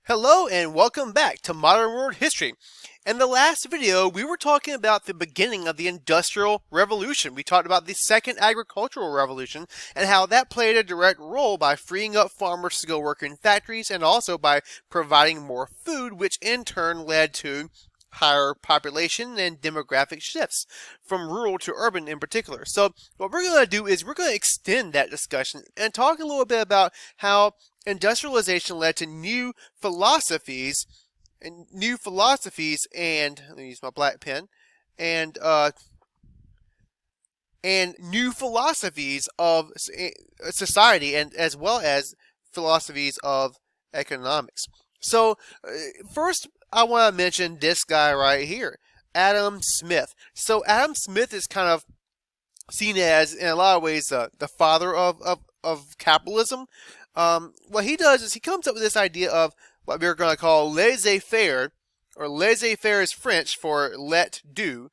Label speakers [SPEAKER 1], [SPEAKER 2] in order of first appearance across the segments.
[SPEAKER 1] Hello and welcome back to Modern World History. In the last video, we were talking about the beginning of the Industrial Revolution. We talked about the Second Agricultural Revolution and how that played a direct role by freeing up farmers to go work in factories and also by providing more food, which in turn led to higher population and demographic shifts from rural to urban in particular. So what we're going to do is we're going to extend that discussion and talk a little bit about how industrialization led to new philosophies and let me use my black pen and new philosophies of society and as well as philosophies of economics. So first I want to mention this guy right here, Adam Smith. So Adam Smith is kind of seen as, in a lot of ways, the father of capitalism. What he does is he comes up with this idea of what we're going to call laissez-faire, or laissez-faire is French for let do.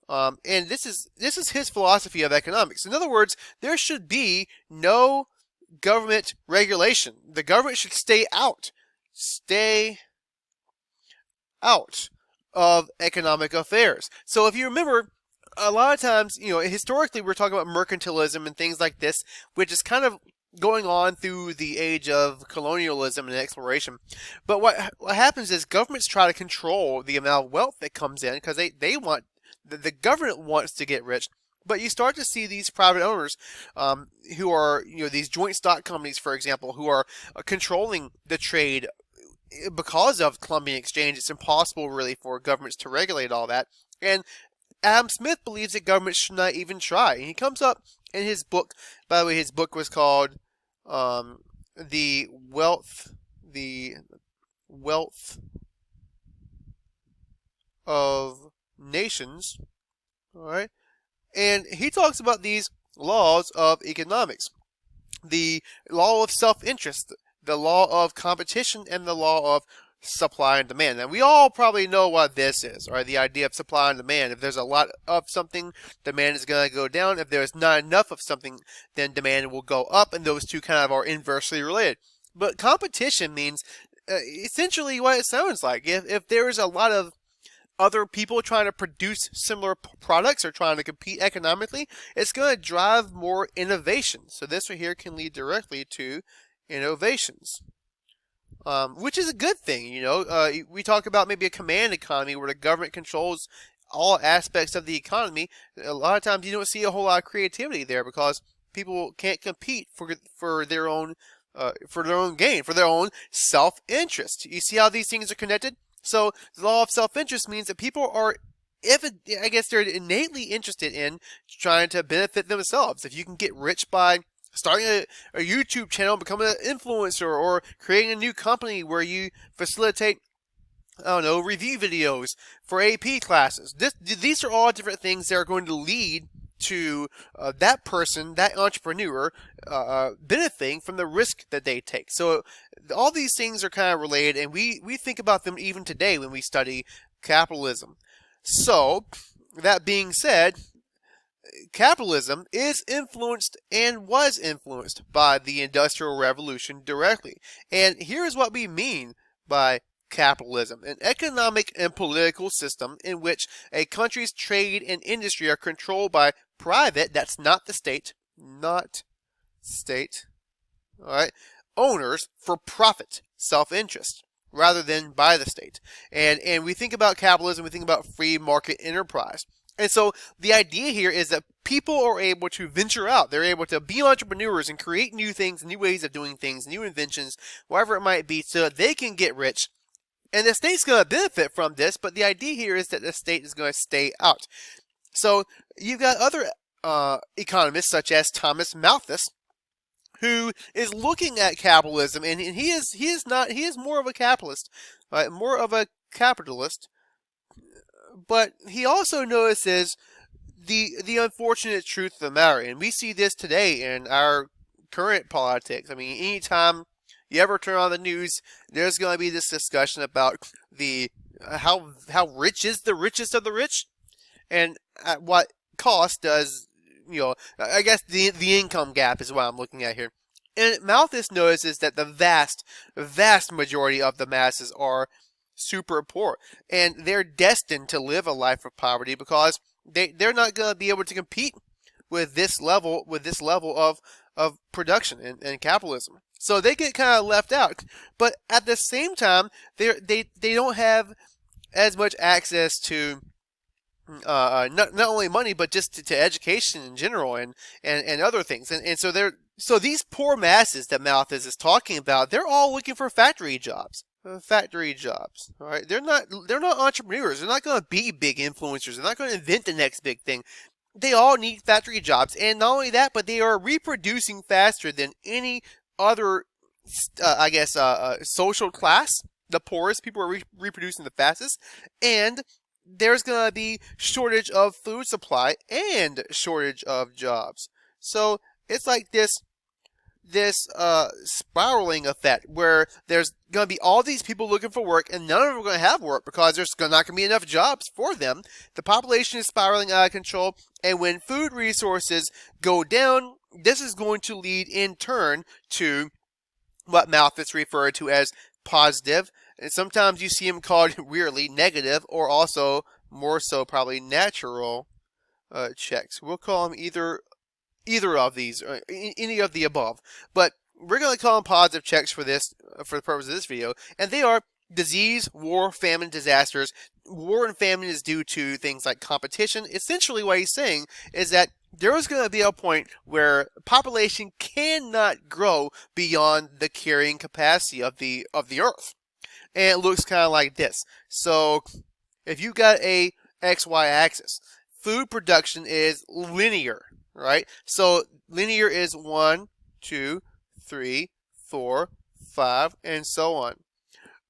[SPEAKER 1] And this is his philosophy of economics. In other words, there should be no government regulation. The government should stay out of economic affairs. So if you remember, a lot of times, historically we're talking about mercantilism and things like this, which is kind of going on through the age of colonialism and exploration. But what happens is governments try to control the amount of wealth that comes in because they want, the government wants to get rich. But you start to see these private owners who are, these joint stock companies, for example, who are controlling the trade. Because of Columbian Exchange, it's impossible really for governments to regulate all that. And Adam Smith believes that governments should not even try. And he comes up in his book, by the way, his book was called The Wealth of Nations. Alright? And he talks about these laws of economics. The law of self-interest, the law of competition, and the law of supply and demand. Now, we all probably know what this is, or the idea of supply and demand. If there's a lot of something, demand is going to go down. If there's not enough of something, then demand will go up, and those two kind of are inversely related. But competition means essentially what it sounds like. If there's a lot of other people trying to produce similar products or trying to compete economically, it's going to drive more innovation. So this right here can lead directly to innovations, which is a good thing. We talk about maybe a command economy where the government controls all aspects of the economy. A lot of times you don't see a whole lot of creativity there because people can't compete for their own gain, for their own self-interest. You see how these things are connected? So the law of self-interest means that people are, they're innately interested in trying to benefit themselves. If you can get rich by starting a YouTube channel, becoming an influencer, or creating a new company where you facilitate, review videos for AP classes. These are all different things that are going to lead to that person, that entrepreneur, benefiting from the risk that they take. So all these things are kind of related, and we think about them even today when we study capitalism. So, that being said, capitalism is influenced and was influenced by the Industrial Revolution directly. And here's what we mean by capitalism: an economic and political system in which a country's trade and industry are controlled by private, that's not state, alright, owners for profit, self-interest, rather than by the state. And we think about capitalism, we think about free market enterprise. And so the idea here is that people are able to venture out. They're able to be entrepreneurs and create new things, new ways of doing things, new inventions, whatever it might be, so that they can get rich. And the state's going to benefit from this, but the idea here is that the state is going to stay out. So you've got other economists such as Thomas Malthus, who is looking at capitalism, and he is more of a capitalist, but he also notices the unfortunate truth of the matter, and we see this today in our current politics. I mean, anytime you ever turn on the news, there's going to be this discussion about how rich is the richest of the rich, and at what cost does, I guess the income gap is what I'm looking at here. And Malthus notices that the vast majority of the masses are super poor, and they're destined to live a life of poverty because they're not going to be able to compete with this level of production and capitalism. So they get kind of left out. But at the same time, they don't have as much access to not only money but just to education in general and other things. And so these poor masses that Malthus is talking about, they're all looking for factory jobs. Factory jobs. All right, they're not entrepreneurs. They're not going to be big influencers. They're not going to invent the next big thing. They all need factory jobs, and not only that, but they are reproducing faster than any other, social class. The poorest people are reproducing the fastest, and there's going to be shortage of food supply and shortage of jobs. So it's like this spiraling effect where there's going to be all these people looking for work, and none of them are going to have work because there's not going to be enough jobs for them. The population is spiraling out of control, and when food resources go down, this is going to lead in turn to what Malthus referred to as positive, and sometimes you see him called weirdly negative, or also more so probably natural checks. We'll call them either of these, or any of the above. But we're going to call them positive checks for the purpose of this video. And they are disease, war, famine, disasters. War and famine is due to things like competition. Essentially what he's saying is that there is going to be a point where population cannot grow beyond the carrying capacity of the earth. And it looks kind of like this. So if you got a XY axis, food production is linear. Right? So linear is 1, 2, 3, 4, 5, and so on.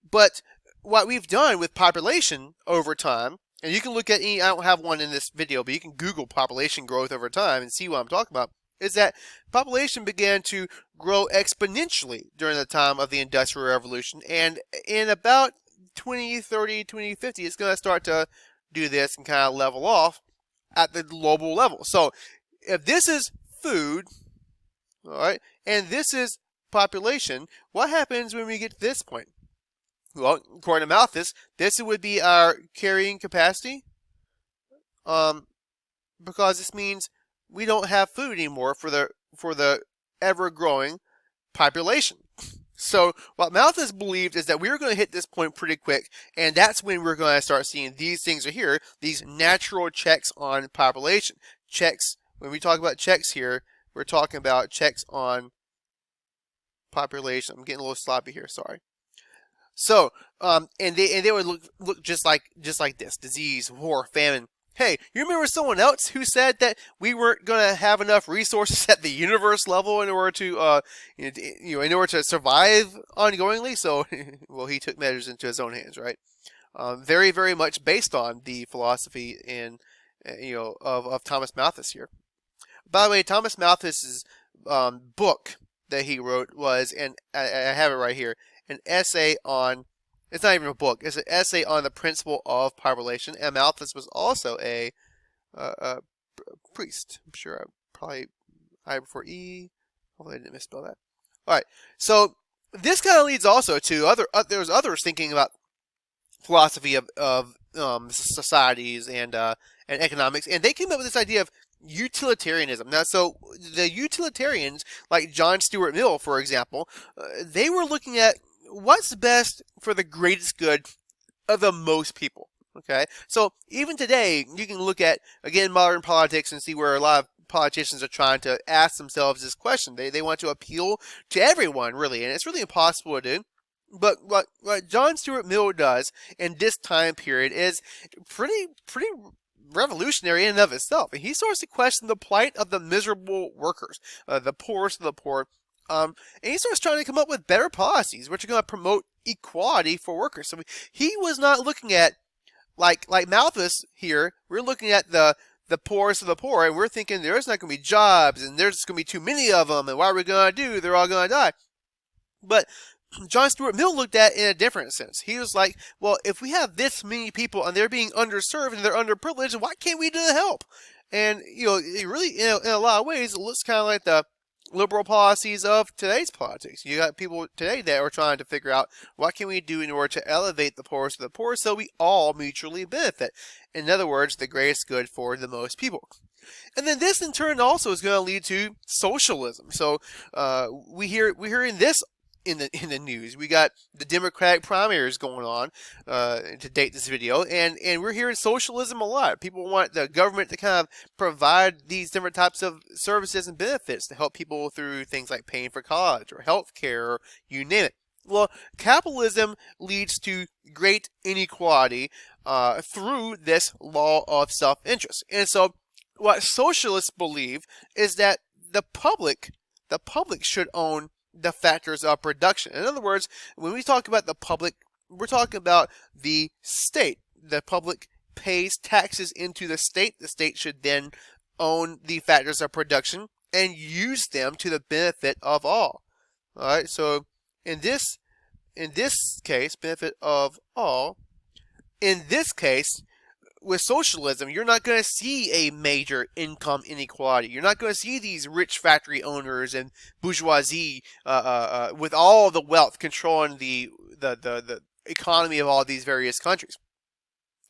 [SPEAKER 1] But what we've done with population over time, and you can look at I don't have one in this video, but you can Google population growth over time and see what I'm talking about, is that population began to grow exponentially during the time of the Industrial Revolution, and in about 2030, 2050, it's going to start to do this and kind of level off at the global level. So if this is food, all right, and this is population, what happens when we get to this point? Well, according to Malthus, this would be our carrying capacity, because this means we don't have food anymore for the ever-growing population. So what Malthus believed is that we were going to hit this point pretty quick, and that's when we're going to start seeing these things are here, these natural checks on population. Checks. When we talk about checks here, we're talking about checks on population. I'm getting a little sloppy here, sorry. So, and they would look just like this: disease, war, famine. Hey, you remember someone else who said that we weren't going to have enough resources at the universe level in order to, in order to survive ongoingly? So, well, he took matters into his own hands, right? Very, very much based on the philosophy of Thomas Malthus here. By the way, Thomas Malthus's book that he wrote was, and I have it right here, an essay on, it's not even a book, it's an essay on the principle of population, and Malthus was also a priest. I'm sure I before E, hopefully I didn't misspell that. Alright, so this kind of leads also to there's others thinking about philosophy of societies and economics, and they came up with this idea of utilitarianism. Now, so the utilitarians, like John Stuart Mill, for example, they were looking at what's best for the greatest good of the most people. Okay, so even today, you can look at, again, modern politics and see where a lot of politicians are trying to ask themselves this question. They want to appeal to everyone, really, and it's really impossible to do. But what John Stuart Mill does in this time period is pretty revolutionary in and of itself. And he starts to question the plight of the miserable workers, the poorest of the poor. And he starts trying to come up with better policies, which are going to promote equality for workers. So he was not looking at, like Malthus here, we're looking at the poorest of the poor, and we're thinking there's not going to be jobs, and there's going to be too many of them, and what are we going to do? They're all going to die. But John Stuart Mill looked at it in a different sense. He was like, well, if we have this many people and they're being underserved and they're underprivileged, why can't we do the help? And, it really, in a lot of ways, it looks kind of like the liberal policies of today's politics. You got people today that are trying to figure out what can we do in order to elevate the poorest of the poor so we all mutually benefit. In other words, the greatest good for the most people. And then this in turn also is going to lead to socialism. So we're hearing this in the news. We got the Democratic primaries going on to date this video, and we're hearing socialism a lot. People want the government to kind of provide these different types of services and benefits to help people through things like paying for college or health care, or you name it. Well, capitalism leads to great inequality through this law of self-interest. And so what socialists believe is that the public should own the factors of production. In other words, when we talk about the public, we're talking about the state. The public pays taxes into the state. The state should then own the factors of production and use them to the benefit of all. All right. So in this case, benefit of all. In this case, with socialism, you're not going to see a major income inequality. You're not going to see these rich factory owners and bourgeoisie with all the wealth controlling the economy of all these various countries.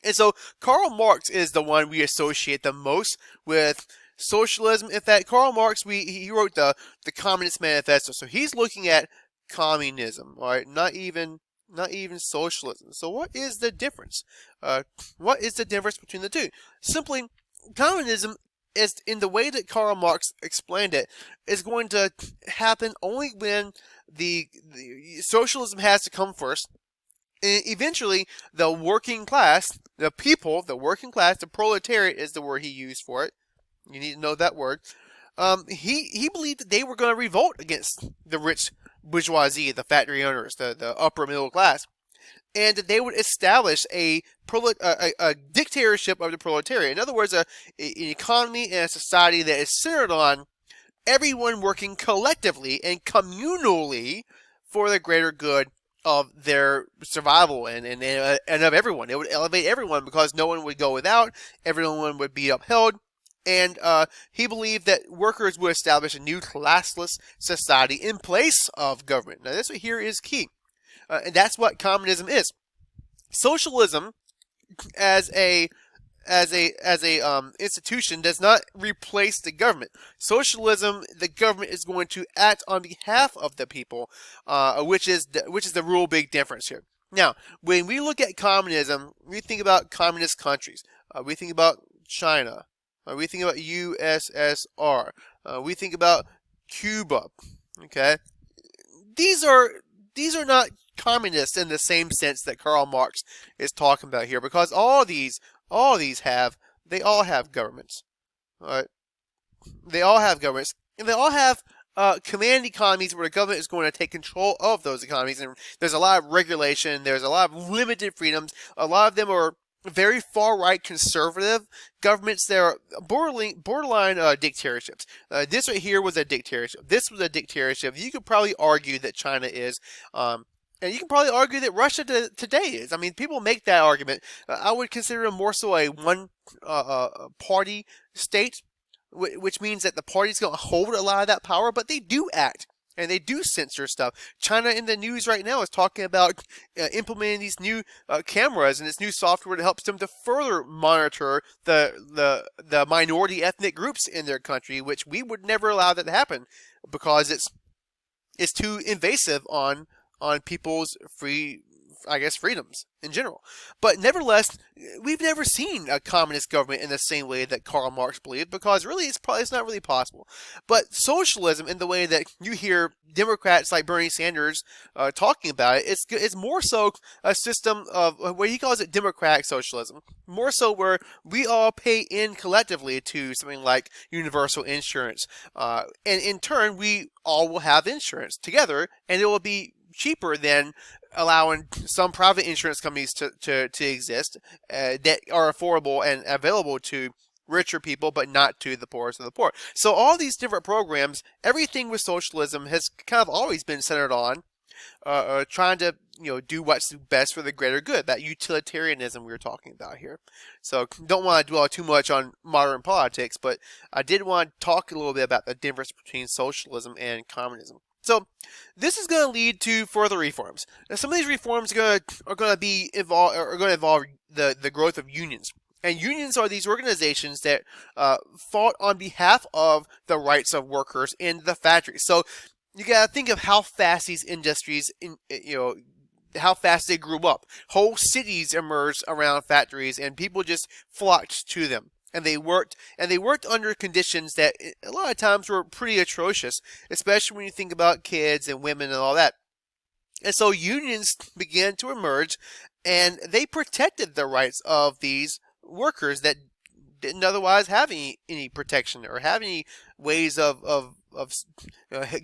[SPEAKER 1] And so Karl Marx is the one we associate the most with socialism. In fact, Karl Marx, he wrote the Communist Manifesto. So he's looking at communism, all right? Not even socialism. So what is the difference? What is the difference between the two? Simply, communism is, in the way that Karl Marx explained it, is going to happen only when the socialism has to come first. And eventually, the working class, the people, the working class, the proletariat is the word he used for it. You need to know that word. He believed that they were going to revolt against the rich bourgeoisie, the factory owners, the upper middle class, and that they would establish a dictatorship of the proletariat. In other words, an economy and a society that is centered on everyone working collectively and communally for the greater good of their survival and of everyone. It would elevate everyone because no one would go without, everyone would be upheld. And he believed that workers would establish a new classless society in place of government. Now, this right here is key, and that's what communism is. Socialism, as a institution, does not replace the government. Socialism, the government is going to act on behalf of the people, which is the real big difference here. Now, when we look at communism, we think about communist countries. We think about China. We think about USSR. We think about Cuba. Okay, these are not communists in the same sense that Karl Marx is talking about here, because all these have governments. All right, they all have governments, and they all have command economies where the government is going to take control of those economies. And there's a lot of regulation. There's a lot of limited freedoms. A lot of them are very far-right conservative governments. They're borderline dictatorships. This right here was a dictatorship. This was a dictatorship. You could probably argue that China is, and you can probably argue that Russia today is. I mean, people make that argument. I would consider them more so a one-party state, which means that the party's going to hold a lot of that power, but they do act. And they do censor stuff. China in the news right now is talking about implementing these new cameras and this new software that helps them to further monitor the minority ethnic groups in their country, which we would never allow that to happen because it's too invasive on people's freedoms in general. But nevertheless, we've never seen a communist government in the same way that Karl Marx believed, because really it's not really possible. But socialism, in the way that you hear Democrats like Bernie Sanders talking about it, it's more so a system of what he calls it democratic socialism, more so where we all pay in collectively to something like universal insurance, and in turn we all will have insurance together, and it will be cheaper than allowing some private insurance companies to exist that are affordable and available to richer people, but not to the poorest of the poor. So all these different programs, everything with socialism has kind of always been centered on trying to do what's best for the greater good. That utilitarianism we were talking about here. So don't want to dwell too much on modern politics, but I did want to talk a little bit about the difference between socialism and communism. So this is going to lead to further reforms. Now, some of these reforms are going to be involve the growth of unions. And unions are these organizations that fought on behalf of the rights of workers in the factories. So you got to think of how fast these industries, how fast they grew up. Whole cities emerged around factories, and people just flocked to them. And they worked under conditions that a lot of times were pretty atrocious, especially when you think about kids and women and all that. And so unions began to emerge, and they protected the rights of these workers that didn't otherwise have any protection or have any ways of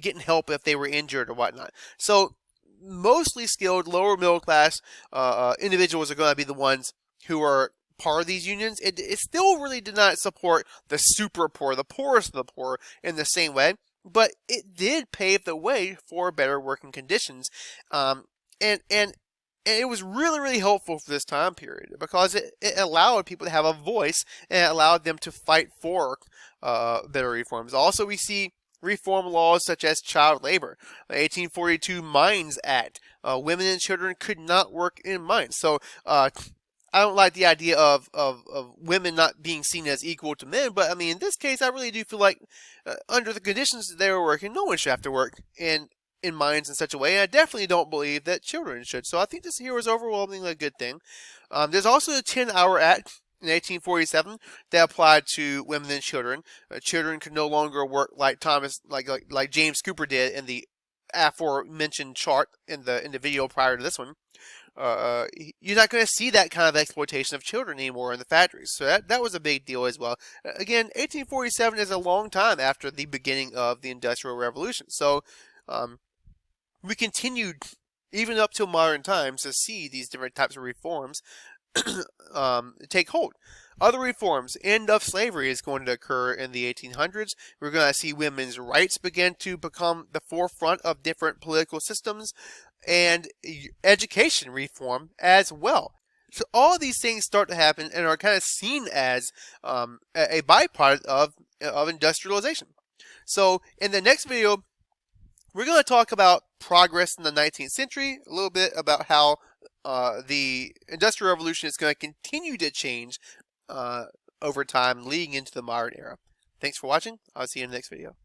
[SPEAKER 1] getting help if they were injured or whatnot. So mostly skilled, lower middle class individuals are going to be the ones who are part of these unions. It still really did not support the super poor, the poorest of the poor, in the same way, but it did pave the way for better working conditions, and it was really, really helpful for this time period because it allowed people to have a voice and it allowed them to fight for better reforms. Also, we see reform laws such as child labor, the 1842 Mines Act. Women and children could not work in mines. So I don't like the idea of women not being seen as equal to men, but I mean, in this case, I really do feel like under the conditions that they were working, no one should have to work in mines in such a way, and I definitely don't believe that children should. So I think this here was overwhelmingly a good thing. There's also the 10-Hour Act in 1847 that applied to women and children. Children could no longer work like James Cooper did in the aforementioned chart in the video prior to this one. You're not going to see that kind of exploitation of children anymore in the factories. So that was a big deal as well. Again, 1847 is a long time after the beginning of the Industrial Revolution. So we continued even up till modern times to see these different types of reforms take hold. Other reforms, end of slavery is going to occur in the 1800s. We're going to see women's rights begin to become the forefront of different political systems, and education reform as well. So all of these things start to happen and are kind of seen as a byproduct of industrialization. So in the next video, we're going to talk about progress in the 19th century, a little bit about how the Industrial Revolution is going to continue to change over time leading into the modern era. Thanks for watching. I'll see you in the next video.